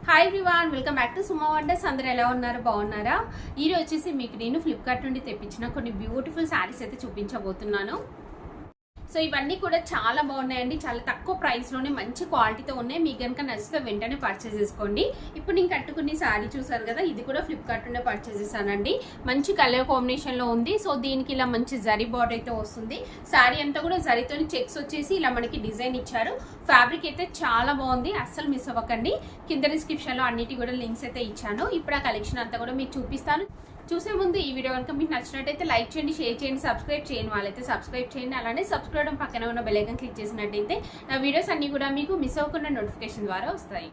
Hi everyone, welcome back to Suma wonders. అందరూ ఎలా ఉన్నారు? బాగున్నారా? ఈరోజు వచ్చేసి మీకు నేను ఫ్లిప్కార్ట్ నుండి తెప్పించిన కొన్ని బ్యూటిఫుల్ శారీస్ అయితే చూపించబోతున్నాను. సో ఇవన్నీ కూడా చాలా బాగున్నాయండి. చాలా తక్కువ ప్రైస్లోనే మంచి క్వాలిటీతో ఉన్నాయి. మీకు కనుక నచ్చితే వెంటనే పర్చేస్ చేసుకోండి. ఇప్పుడు నేను కట్టుకునే శారీ చూసారు కదా, ఇది కూడా ఫ్లిప్కార్ట్ నుండే పర్చేస్ చేశానండి. మంచి కలర్ కాంబినేషన్లో ఉంది. సో దీనికి ఇలా మంచి జరీ బార్డర్ అయితే వస్తుంది. శారీ అంతా కూడా జరీతో చెక్స్ వచ్చేసి ఇలా మనకి డిజైన్ ఇచ్చారు. ఫ్యాబ్రిక్ అయితే చాలా బాగుంది, అస్సలు మిస్ అవ్వకండి. కింద డిస్క్రిప్షన్లో అన్నిటి కూడా లింక్స్ అయితే ఇచ్చాను. ఇప్పుడు ఆ కలెక్షన్ అంతా కూడా మీకు చూపిస్తాను. చూసే ముందు ఈ వీడియో కనుక మీకు నచ్చినట్టయితే లైక్ చేయండి, షేర్ చేయండి, సబ్స్క్రైబ్ చేయని వాళ్ళైతే సబ్స్క్రైబ్ చేయండి. అలానే సబ్స్క్రైబ్ పక్కన ఉన్న బెల్ ఐకాన్ క్లిక్ చేసినట్టయితే నా వీడియోస్ అన్ని కూడా మీకు మిస్ అవ్వకుండా నోటిఫికేషన్ ద్వారా వస్తాయి.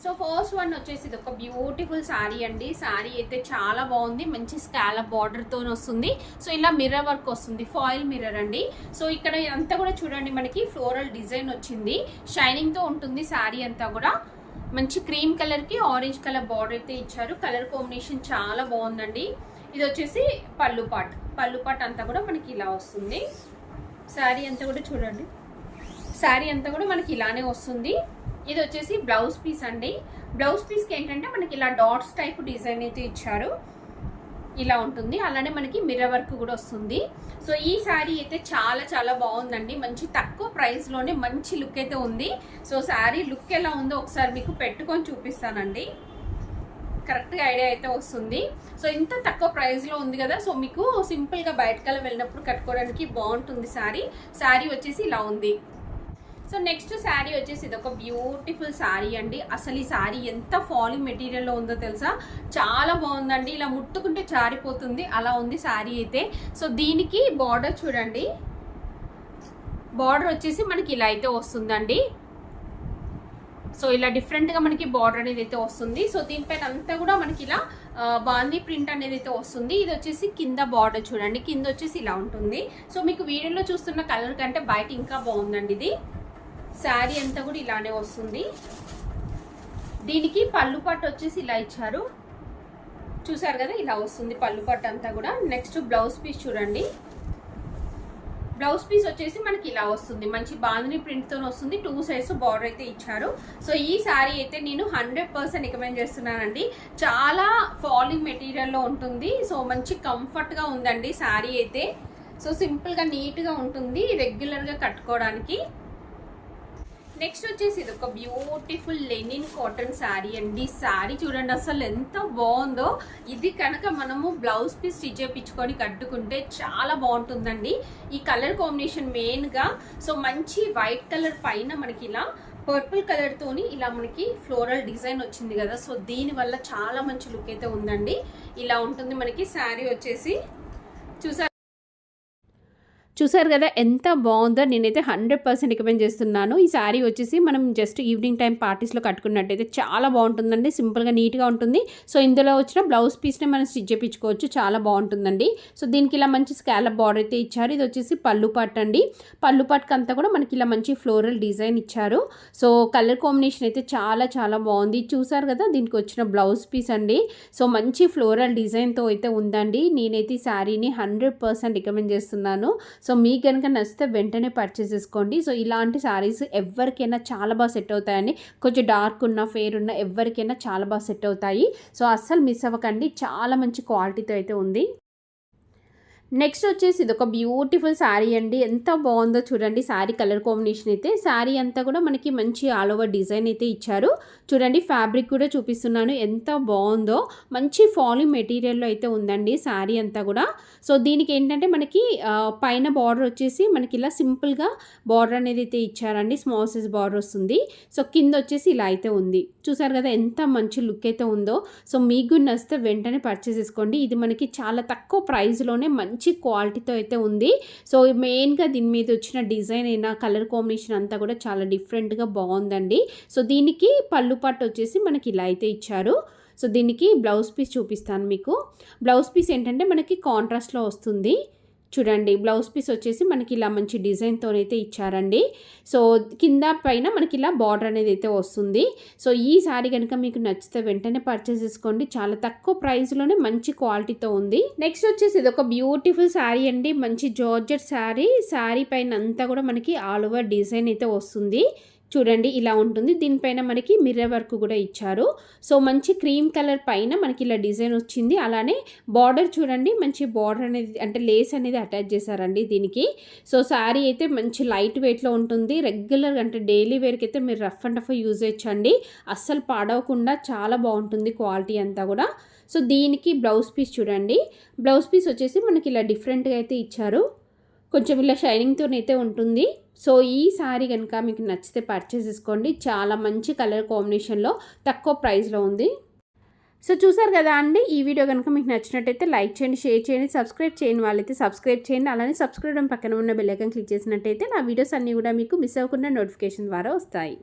సో ఫస్ట్ వన్ వచ్చేసి ఇది ఒక బ్యూటిఫుల్ శారీ అండి. శారీ అయితే చాలా బాగుంది. మంచి స్కాలప్ బార్డర్తో వస్తుంది. సో ఇలా మిర్రర్ వర్క్ వస్తుంది, ఫాయిల్ మిర్రర్ అండి. సో ఇక్కడ అంతా కూడా చూడండి, మనకి ఫ్లోరల్ డిజైన్ వచ్చింది. షైనింగ్తో ఉంటుంది శారీ అంతా కూడా. మంచి క్రీమ్ కలర్కి ఆరెంజ్ కలర్ బార్డర్ అయితే ఇచ్చారు. కలర్ కాంబినేషన్ చాలా బాగుందండి. ఇది వచ్చేసి పళ్ళు పాట్ అంతా కూడా మనకి ఇలా వస్తుంది. శారీ అంతా కూడా చూడండి, శారీ అంతా కూడా మనకి ఇలానే వస్తుంది. ఇది వచ్చేసి బ్లౌజ్ పీస్ అండి. బ్లౌజ్ పీస్కి ఏంటంటే మనకి ఇలా డాట్స్ టైప్ డిజైన్ అయితే ఇచ్చారు, ఇలా ఉంటుంది. అలానే మనకి మిర్రర్ వర్క్ కూడా వస్తుంది. సో ఈ శారీ అయితే చాలా చాలా బాగుందండి. మంచి తక్కువ ప్రైస్లోనే మంచి లుక్ అయితే ఉంది. సో శారీ లుక్ ఎలా ఉందో ఒకసారి మీకు పెట్టుకొని చూపిస్తానండి, కరెక్ట్గా ఐడియా అయితే వస్తుంది. సో ఇంత తక్కువ ప్రైస్లో ఉంది కదా, సో మీకు సింపుల్గా బయటకల్లా వెళ్ళినప్పుడు కట్టుకోవడానికి బాగుంటుంది. శారీ వచ్చేసి ఇలా ఉంది. సో నెక్స్ట్ శారీ వచ్చేసి ఇది ఒక బ్యూటిఫుల్ శారీ అండి. అసలు ఈ శారీ ఎంత ఫాలింగ్ మెటీరియల్లో ఉందో తెలుసా, చాలా బాగుందండి. ఇలా ముట్టుకుంటే జారిపోతుంది, అలా ఉంది శారీ అయితే. సో దీనికి బార్డర్ చూడండి, బార్డర్ వచ్చేసి మనకి ఇలా అయితే వస్తుందండి. సో ఇలా డిఫరెంట్గా మనకి బార్డర్ అనేది అయితే వస్తుంది. సో దీనిపైన అంతా కూడా మనకి ఇలా బాందీ ప్రింట్ అనేది అయితే వస్తుంది. ఇది వచ్చేసి కింద బార్డర్ చూడండి, కింద వచ్చేసి ఇలా ఉంటుంది. సో మీకు వీడియోలో చూస్తున్న కలర్ కంటే బయట ఇంకా బాగుందండి. ఇది శారీ అంతా కూడా ఇలానే వస్తుంది. దీనికి పళ్ళు పట్టు వచ్చేసి ఇలా ఇచ్చారు, చూసారు కదా, ఇలా వస్తుంది పళ్ళు పట్టు అంతా కూడా. నెక్స్ట్ బ్లౌజ్ పీస్ చూడండి, బ్లౌజ్ పీస్ వచ్చేసి మనకి ఇలా వస్తుంది. మంచి బాందిని ప్రింట్తో వస్తుంది. 2 సైడ్స్ బార్డర్ అయితే ఇచ్చారు. సో ఈ శారీ అయితే నేను 100% రికమెండ్ చేస్తున్నానండి. చాలా ఫాలింగ్ మెటీరియల్లో ఉంటుంది. సో మంచి కంఫర్ట్గా ఉందండి శారీ అయితే. సో సింపుల్గా నీట్గా ఉంటుంది, రెగ్యులర్గా కట్టుకోవడానికి. నెక్స్ట్ వచ్చేసి ఇది ఒక బ్యూటిఫుల్ లెనిన్ కాటన్ శారీ అండి. శారీ చూడండి అసలు ఎంత బాగుందో. ఇది కనుక మనము బ్లౌజ్ పీస్ స్టిచ్ చేయించుకొని కట్టుకుంటే చాలా బాగుంటుందండి. ఈ కలర్ కాంబినేషన్ మెయిన్గా. సో మంచి వైట్ కలర్ పైన మనకి ఇలా పర్పుల్ కలర్ తోని ఇలా మనకి ఫ్లోరల్ డిజైన్ వచ్చింది కదా. సో దీని వల్ల చాలా మంచి లుక్ అయితే ఉందండి. ఇలా ఉంటుంది మనకి శారీ వచ్చేసి. చూసారు కదా ఎంత బాగుందో. నేనైతే 100% రికమెండ్ చేస్తున్నాను. ఈ శారీ వచ్చేసి మనం జస్ట్ ఈవినింగ్ టైం పార్టీస్లో కట్టుకున్నట్టయితే చాలా బాగుంటుందండి. సింపుల్గా నీట్గా ఉంటుంది. సో ఇందులో వచ్చిన బ్లౌజ్ పీస్ని మనం స్టిచ్ చేయించుకోవచ్చు, చాలా బాగుంటుందండి. సో దీనికి ఇలా మంచి స్కాలప్ బార్డర్ అయితే ఇచ్చారు. ఇది వచ్చేసి పళ్ళు పాట్ అండి. పళ్ళు పాట్కి అంతా కూడా మనకి ఇలా మంచి ఫ్లోరల్ డిజైన్ ఇచ్చారు. సో కలర్ కాంబినేషన్ అయితే చాలా చాలా బాగుంది. చూసారు కదా, దీనికి వచ్చిన బ్లౌజ్ పీస్ అండి. సో మంచి ఫ్లోరల్ డిజైన్తో అయితే ఉందండి. నేనైతే ఈ శారీని 100% రికమెండ్ చేస్తున్నాను. సో మీకు కనుక నచ్చితే వెంటనే పర్చేస్ చేసుకోండి. సో ఇలాంటి శారీస్ ఎవరికైనా చాలా బాగా సెట్ అవుతాయండి. కొంచెం డార్క్ ఉన్న, ఫేర్ ఉన్న ఎవరికైనా చాలా బాగా సెట్ అవుతాయి. సో అస్సలు మిస్ అవ్వకండి, చాలా మంచి క్వాలిటీతో అయితే ఉంది. నెక్స్ట్ వచ్చేసి ఇది ఒక బ్యూటిఫుల్ శారీ అండి. ఎంత బాగుందో చూడండి శారీ కలర్ కాంబినేషన్ అయితే. శారీ అంతా కూడా మనకి మంచి ఆల్ ఓవర్ డిజైన్ అయితే ఇచ్చారు. చూడండి ఫ్యాబ్రిక్ కూడా చూపిస్తున్నాను, ఎంత బాగుందో. మంచి ఫాలింగ్ మెటీరియల్లో అయితే ఉందండి శారీ అంతా కూడా. సో దీనికి ఏంటంటే మనకి పైన బార్డర్ వచ్చేసి మనకి ఇలా సింపుల్గా బార్డర్ అనేది అయితే ఇచ్చారండి. స్మాల్ సైజ్ బార్డర్ వస్తుంది. సో కింద వచ్చేసి ఇలా అయితే ఉంది. చూసారు కదా ఎంత మంచి లుక్ అయితే ఉందో. సో మీకు నచ్చితే వెంటనే పర్చేస్ చేసుకోండి. ఇది మనకి చాలా తక్కువ ప్రైస్లోనే మంచి క్వాలిటీతో అయితే ఉంది. సో మెయిన్గా దీని మీద వచ్చిన డిజైన్ అయినా కలర్ కాంబినేషన్ అంతా కూడా చాలా డిఫరెంట్గా బాగుందండి. సో దీనికి పళ్ళు పట్టు వచ్చేసి మనకి ఇలా అయితే ఇచ్చారు. సో దీనికి బ్లౌజ్ పీస్ చూపిస్తాను మీకు. బ్లౌజ్ పీస్ ఏంటంటే మనకి కాంట్రాస్ట్లో వస్తుంది. చూడండి బ్లౌజ్ పీస్ వచ్చేసి మనకి ఇలా మంచి డిజైన్తో అయితే ఇచ్చారండి. సో కింద పైన మనకి ఇలా బార్డర్ అనేది అయితే వస్తుంది. సో ఈ శారీ కనుక మీకు నచ్చితే వెంటనే పర్చేస్ చేసుకోండి. చాలా తక్కువ ప్రైస్లోనే మంచి క్వాలిటీతో ఉంది. నెక్స్ట్ వచ్చేసి ఇది ఒక బ్యూటిఫుల్ శారీ అండి. మంచి జార్జెట్ శారీ. శారీ పైన అంతా కూడా మనకి ఆల్ ఓవర్ డిజైన్ అయితే వస్తుంది. చూడండి ఇలా ఉంటుంది. దీనిపైన మనకి మిర్రర్ వర్క్ కూడా ఇచ్చారు. సో మంచి క్రీమ్ కలర్ పైన మనకి ఇలా డిజైన్ వచ్చింది. అలానే బార్డర్ చూడండి, మంచి బార్డర్ అనేది అంటే లేస్ అనేది అటాచ్ చేశారండి దీనికి. సో శారీ అయితే మంచి లైట్ వెయిట్లో ఉంటుంది. రెగ్యులర్ అంటే డైలీ వేర్కి అయితే మీరు రఫ్ అండ్ రఫ్ యూజ్ చేయొచ్చండి. అస్సలు పాడవకుండా చాలా బాగుంటుంది క్వాలిటీ అంతా కూడా. సో దీనికి బ్లౌజ్ పీస్ చూడండి. బ్లౌజ్ పీస్ వచ్చేసి మనకి ఇలా డిఫరెంట్గా అయితే ఇచ్చారు. కొంచెం ఇలా షైనింగ్తోనైతే ఉంటుంది. సో ఈ శారీ కనుక మీకు నచ్చితే పర్చేస్ చేసుకోండి. చాలా మంచి కలర్ కాంబినేషన్లో తక్కువ ప్రైస్లో ఉంది. సో చూసారు కదా అండి, ఈ వీడియో కనుక మీకు నచ్చినట్టయితే లైక్ చేయండి, షేర్ చేయండి, సబ్స్క్రైబ్ చేయని వాళ్ళైతే సబ్స్క్రైబ్ చేయండి. అలానే సబ్స్క్రైబ్ పక్కన ఉన్న బెల్ ఐకాన్ క్లిక్ చేసినట్టయితే నా వీడియోస్ అన్నీ కూడా మీకు మిస్ అవ్వకుండా నోటిఫికేషన్ ద్వారా వస్తాయి.